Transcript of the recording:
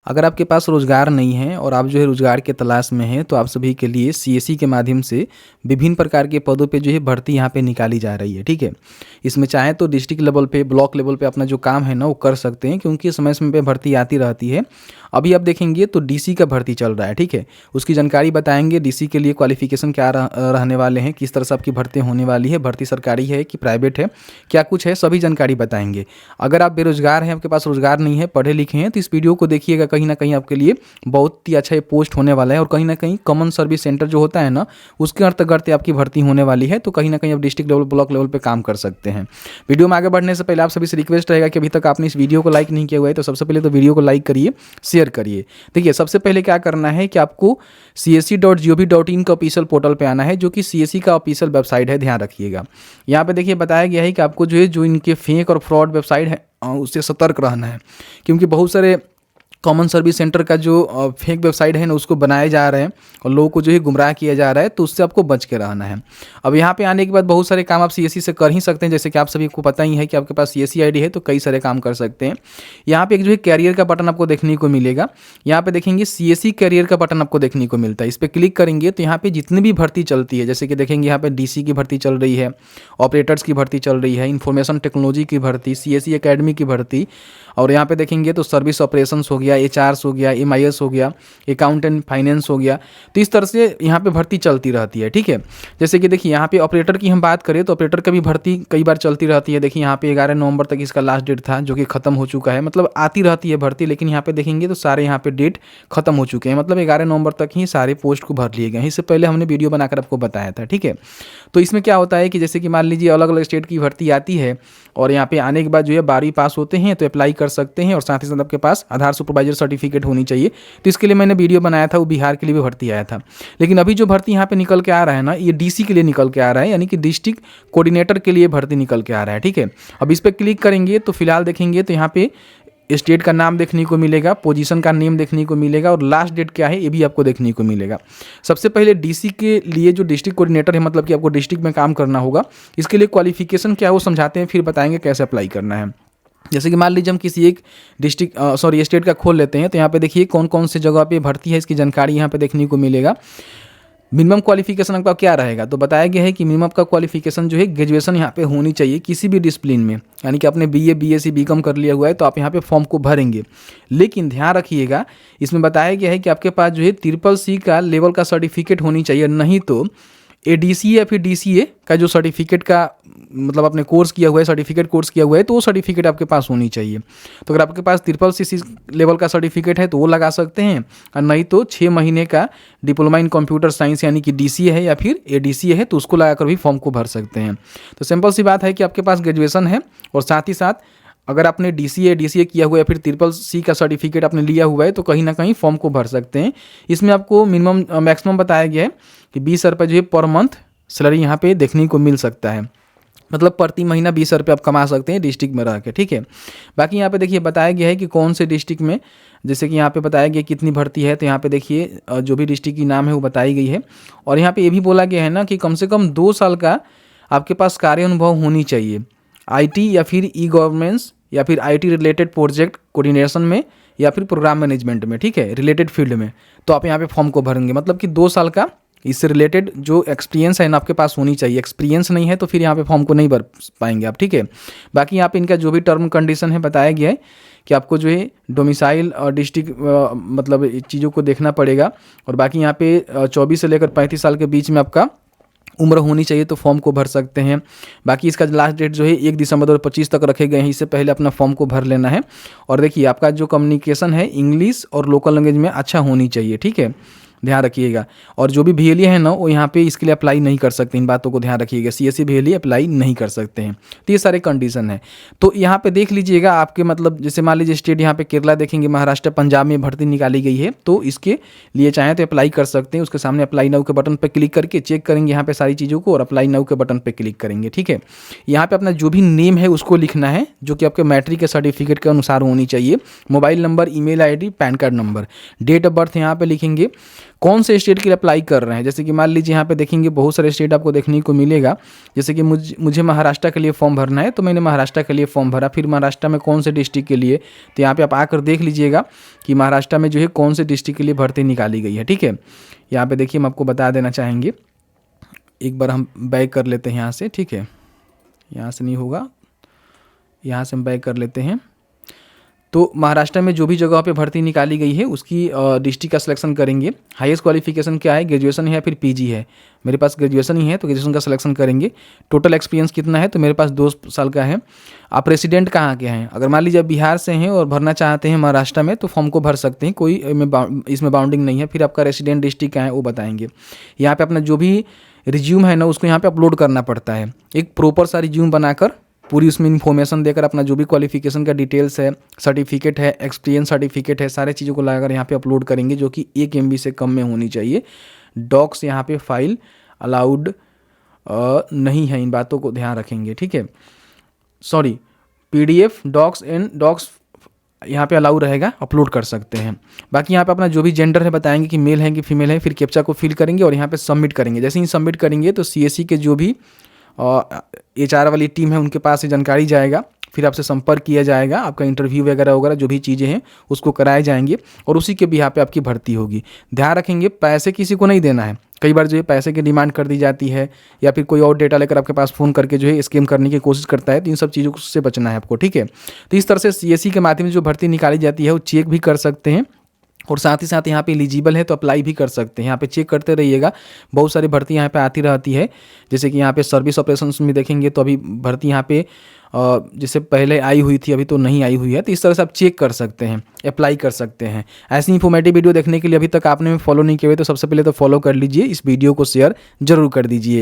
अगर आपके पास रोज़गार नहीं है और आप जो है रोज़गार के तलाश में हैं, तो आप सभी के लिए सीएससी के माध्यम से विभिन्न प्रकार के पदों पे जो है भर्ती यहाँ पे निकाली जा रही है। ठीक है, इसमें चाहे तो डिस्ट्रिक्ट लेवल पे, ब्लॉक लेवल पे अपना जो काम है ना वो कर सकते हैं, क्योंकि समय समय पे भर्ती आती रहती है। अभी आप देखेंगे तो डीसी का भर्ती चल रहा है। ठीक है, उसकी जानकारी बताएंगे, डीसी के लिए क्वालिफिकेशन क्या रहने वाले हैं, किस तरह से आपकी भर्ती होने वाली है, भर्ती सरकारी है कि प्राइवेट है, क्या कुछ है, सभी जानकारी बताएंगे। अगर आप बेरोजगार हैं, आपके पास रोजगार नहीं है, पढ़े लिखे हैं, तो इस वीडियो को देखिएगा, कहीं ना कहीं आपके लिए बहुत ही अच्छा ये पोस्ट होने वाला है। और कहीं ना कहीं कॉमन सर्विस सेंटर जो होता है ना, उसके अंतर्गत आपकी भर्ती होने वाली है, तो कहीं ना कहीं आप डिस्ट्रिक्ट लेवल, ब्लॉक लेवल पे काम कर सकते हैं। वीडियो में आगे बढ़ने से पहले आप सभी से रिक्वेस्ट रहेगा कि अभी तक आपने इस वीडियो को लाइक नहीं किया हुआ है तो सबसे पहले तो वीडियो को लाइक करिए, शेयर करिए। देखिए, सबसे पहले क्या करना है कि आपको csc.gov.in का ऑफिशियल पोर्टल पे आना है, जो कि सीएससी का ऑफिशियल वेबसाइट है, ध्यान रखिएगा। यहाँ पे देखिए बताया गया है कि आपको जो है, जो इनके फेक और फ्रॉड वेबसाइट है उससे सतर्क रहना है, क्योंकि बहुत सारे कॉमन सर्विस सेंटर का जो फेक वेबसाइट है ना उसको बनाए जा रहे हैं और लोगों को जो है गुमराह किया जा रहा है, तो उससे आपको बच के रहना है। अब यहाँ पे आने के बाद बहुत सारे काम आप सीएससी से कर ही सकते हैं, जैसे कि आप सभी को पता ही है कि आपके पास सीएससी आईडी है तो कई सारे काम कर सकते हैं। यहाँ पे एक जो है कैरियर का बटन आपको देखने को मिलेगा। यहाँ पे देखेंगे सीएससी कैरियर का बटन आपको देखने को मिलता है। इस पर क्लिक करेंगे तो यहाँ पे जितनी भी भर्ती चलती है, जैसे कि देखेंगे यहाँ पे डीसी की भर्ती चल रही है, ऑपरेटर्स की भर्ती चल रही है, इंफॉर्मेशन टेक्नोलॉजी की भर्ती, सीएससी एकेडमी की भर्ती, और यहाँ पे देखेंगे तो सर्विस ऑपरेशंस हो गया, एचआरस हो गया, एमआईएस हो गया, अकाउंटेंट फाइनेंस हो गया। तो इस तरह से यहाँ पे भर्ती चलती रहती है। ठीक है, जैसे कि देखिए यहाँ पे ऑपरेटर की हम बात करें तो ऑपरेटर का भी भर्ती कई बार चलती रहती है। देखिए यहाँ पे 11 नवंबर तक इसका लास्ट डेट था, जो कि खत्म हो चुका है। मतलब आती रहती है भर्ती, लेकिन यहाँ पे देखेंगे तो सारे यहाँ पे डेट खत्म हो चुके हैं। मतलब 11 नवंबर तक ही सारे पोस्ट को भर लिए गए हैं। इससे पहले हमने वीडियो बनाकर आपको बताया था। ठीक है, तो इसमें क्या होता है कि जैसे कि मान लीजिए अलग अलग स्टेट की भर्ती आती है और यहाँ पे आने के बाद जो है 12वीं पास होते हैं तो अप्लाई कर सकते हैं, और साथ ही साथ आपके पास आधार सुपरवाइजर सर्टिफिकेट होनी चाहिए। तो इसके लिए मैंने वीडियो बनाया था, वो बिहार के लिए भी भर्ती आया था। लेकिन अभी जो भर्ती यहाँ पे निकल के आ रहा है ना, ये डीसी के लिए निकल के आ रहा है, यानी कि डिस्ट्रिक्ट कोऑर्डिनेटर के लिए भर्ती निकल के आ रहा है। ठीक है, अब इस पर क्लिक करेंगे तो फिलहाल देखेंगे तो यहाँ पे स्टेट का नाम देखने को मिलेगा, पोजीशन का नेम देखने को मिलेगा, और लास्ट डेट क्या है ये भी आपको देखने को मिलेगा। सबसे पहले डीसी के लिए जो डिस्ट्रिक्ट कोऑर्डिनेटर है, मतलब कि आपको डिस्ट्रिक्ट में काम करना होगा, इसके लिए क्वालिफिकेशन क्या है वो समझाते हैं, फिर बताएंगे कैसे अप्लाई करना है। जैसे कि मान लीजिए हम किसी एक स्टेट का खोल लेते हैं, तो यहाँ पे देखिए कौन कौन से जगह पे भर्ती है, इसकी जानकारी यहाँ पे देखने को मिलेगा। मिनिमम क्वालिफिकेशन आपका क्या रहेगा, तो बताया गया है कि मिनिमम का क्वालिफिकेशन जो है ग्रेजुएशन यहाँ पे होनी चाहिए किसी भी डिसिप्लिन में, यानी कि आपने बीए, बीएससी, बीकॉम कर लिया हुआ है तो आप यहाँ पे फॉर्म को भरेंगे। लेकिन ध्यान रखिएगा, इसमें बताया गया है कि आपके पास जो है CCC का लेवल का सर्टिफिकेट होनी चाहिए, नहीं तो एडीसीए या फिर डीसीए का जो सर्टिफिकेट का मतलब आपने कोर्स किया हुआ है, सर्टिफिकेट कोर्स किया हुआ है, तो वो सर्टिफिकेट आपके पास होनी चाहिए। तो अगर आपके पास CCC लेवल का सर्टिफिकेट है तो वो लगा सकते हैं, और नहीं तो 6 महीने का डिप्लोमा इन कंप्यूटर साइंस यानी कि डीसीए है या फिर एडीसीए है तो उसको लगाकर भी फॉर्म को भर सकते हैं। तो सिंपल सी बात है कि आपके पास ग्रेजुएशन है, और साथ ही साथ अगर आपने डीसीए किया हुआ है, फिर CCC का सर्टिफिकेट आपने लिया हुआ है, तो कहीं ना कहीं फॉर्म को भर सकते हैं। इसमें आपको मिनिमम मैक्सिमम बताया गया है कि 20 रुपये जो है पर मंथ सैलरी यहाँ पे देखने को मिल सकता है। मतलब प्रति महीना 20 रुपये आप कमा सकते हैं डिस्ट्रिक्ट में रह के। ठीक है, बाकी यहाँ पे देखिए बताया गया है कि कौन से डिस्ट्रिक्ट में, जैसे कि यहाँ पे बताया गया कितनी भर्ती है, तो यहाँ पे देखिए जो भी डिस्ट्रिक्ट की नाम है वो बताई गई है। और यहाँ पे ये भी बोला गया है ना कि कम से कम 2 साल का आपके पास कार्य अनुभव होनी चाहिए, IT या फिर ई-गवर्नेंस या फिर IT रिलेटेड प्रोजेक्ट कोऑर्डिनेशन में या फिर प्रोग्राम मैनेजमेंट में, ठीक है, रिलेटेड फील्ड में, तो आप यहाँ पे फॉर्म को भरेंगे। मतलब कि 2 साल का इससे रिलेटेड जो एक्सपीरियंस है ना आपके पास होनी चाहिए। एक्सपीरियंस नहीं है तो फिर यहाँ पे फॉर्म को नहीं भर पाएंगे आप। ठीक है, बाकी यहाँ पे इनका जो भी टर्म कंडीशन है बताया गया है कि आपको जो है डोमिसाइल और डिस्ट्रिक्ट मतलब चीज़ों को देखना पड़ेगा। और बाकी यहाँ पे 24 से लेकर 35 साल के बीच में आपका उम्र होनी चाहिए तो फॉर्म को भर सकते हैं। बाकी इसका लास्ट डेट जो है 1 दिसंबर 2025 तक रखे गए हैं, इससे पहले अपना फॉर्म को भर लेना है। और देखिए आपका जो कम्युनिकेशन है इंग्लिश और लोकल लैंग्वेज में अच्छा होनी चाहिए। ठीक है, ध्यान रखिएगा। और जो भी VLE है ना वो यहाँ पे इसके लिए अप्लाई नहीं कर सकते, इन बातों को ध्यान रखिएगा। CSC VLE अप्लाई नहीं कर सकते हैं, तो ये सारे कंडीशन है। तो यहाँ पे देख लीजिएगा आपके मतलब जैसे मान लीजिए स्टेट यहाँ पे केरला देखेंगे, महाराष्ट्र, पंजाब में भर्ती निकाली गई है, तो इसके लिए चाहें तो अप्लाई कर सकते हैं। उसके सामने अप्लाई नाउ के बटन पर क्लिक करके चेक करेंगे यहाँ पे सारी चीज़ों को, और अप्लाई नाउ के बटन पर क्लिक करेंगे। ठीक है, यहाँ पे अपना जो भी नेम है उसको लिखना है, जो कि आपके मैट्रिक के सर्टिफिकेट के अनुसार होनी चाहिए। Mobile number, email ID, PAN card number, date of birth यहाँ पे लिखेंगे, कौन से स्टेट के लिए अप्लाई कर रहे हैं। जैसे कि मान लीजिए यहाँ पे देखेंगे बहुत सारे स्टेट आपको देखने को मिलेगा। जैसे कि मुझे महाराष्ट्र के लिए फॉर्म भरना है, तो मैंने महाराष्ट्र के लिए फॉर्म भरा। फिर महाराष्ट्र में कौन से डिस्ट्रिक्ट के लिए, तो यहाँ पे आप आकर देख लीजिएगा कि महाराष्ट्र में जो है कौन से डिस्ट्रिक्ट के लिए भर्ती निकाली गई है। ठीक है, यहाँ पे देखिए हम आपको बता देना चाहेंगे। एक बार हम बैक कर लेते हैं यहाँ से। ठीक है, यहाँ से नहीं होगा, यहाँ से हम बैक कर लेते हैं। तो महाराष्ट्र में जो भी जगह पे भर्ती निकाली गई है उसकी डिस्ट्रिक्ट का सिलेक्शन करेंगे। हाईएस्ट क्वालिफिकेशन क्या है, ग्रेजुएशन है या फिर पीजी है। मेरे पास ग्रेजुएशन ही है तो ग्रेजुएशन का सिलेक्शन करेंगे। टोटल एक्सपीरियंस कितना है, तो मेरे पास 2 साल का है। आप रेसिडेंट कहाँ के हैं, अगर मान लीजिए आप बिहार से हैं और भरना चाहते हैं महाराष्ट्र में, तो फॉर्म को भर सकते हैं, कोई इसमें बाउंडिंग नहीं है। फिर आपका रेसिडेंट डिस्ट्रिक्ट क्या है वो बताएंगे। यहाँ पर अपना जो भी रिज्यूम है ना उसको यहाँ पर अपलोड करना पड़ता है। एक प्रॉपर सा रिज्यूम बनाकर पूरी उसमें इन्फॉर्मेशन देकर अपना जो भी क्वालिफिकेशन का डिटेल्स है, सर्टिफिकेट है, एक्सपीरियंस सर्टिफिकेट है, सारे चीज़ों को लाकर यहाँ पे अपलोड करेंगे, जो कि 1 MB से कम में होनी चाहिए। डॉक्स यहाँ पे फाइल अलाउड नहीं है, इन बातों को ध्यान रखेंगे। ठीक है, sorry, PDF docs and docs यहाँ पे अलाउ रहेगा, अपलोड कर सकते हैं। बाकी यहाँ पे अपना जो भी जेंडर है बताएंगे कि मेल है कि फीमेल है। फिर कैप्चा को फिल करेंगे और यहाँ पे सबमिट करेंगे। जैसे ही सबमिट करेंगे तो CSE के जो भी HR वाली टीम है उनके पास से जानकारी जाएगा। फिर आपसे संपर्क किया जाएगा, आपका इंटरव्यू वगैरह वगैरह जो भी चीज़ें हैं उसको कराए जाएंगे और उसी के बिहाफ पे आपकी भर्ती होगी। ध्यान रखेंगे पैसे किसी को नहीं देना है। कई बार जो है पैसे की डिमांड कर दी जाती है या फिर कोई और डेटा लेकर आपके पास फ़ोन करके जो है स्कैम करने की कोशिश करता है, तो इन सब चीज़ों से बचना है आपको। ठीक है, तो इस तरह से CSE के माध्यम से जो भर्ती निकाली जाती है वो चेक भी कर सकते हैं और साथ ही साथ यहाँ पे एलिजिबल है तो अप्लाई भी कर सकते हैं। यहाँ पे चेक करते रहिएगा, बहुत सारी भर्ती यहाँ पे आती रहती है। जैसे कि यहाँ पे सर्विस ऑपरेशंस में देखेंगे तो अभी भर्ती यहाँ पे जैसे पहले आई हुई थी, अभी तो नहीं आई हुई है। तो इस तरह से आप चेक कर सकते हैं, अप्लाई कर सकते हैं। ऐसी इन्फॉर्मेटिव वीडियो देखने के लिए अभी तक आपने फॉलो नहीं किया हुआ तो सबसे पहले तो फॉलो कर लीजिए, इस वीडियो को शेयर जरूर कर दीजिए।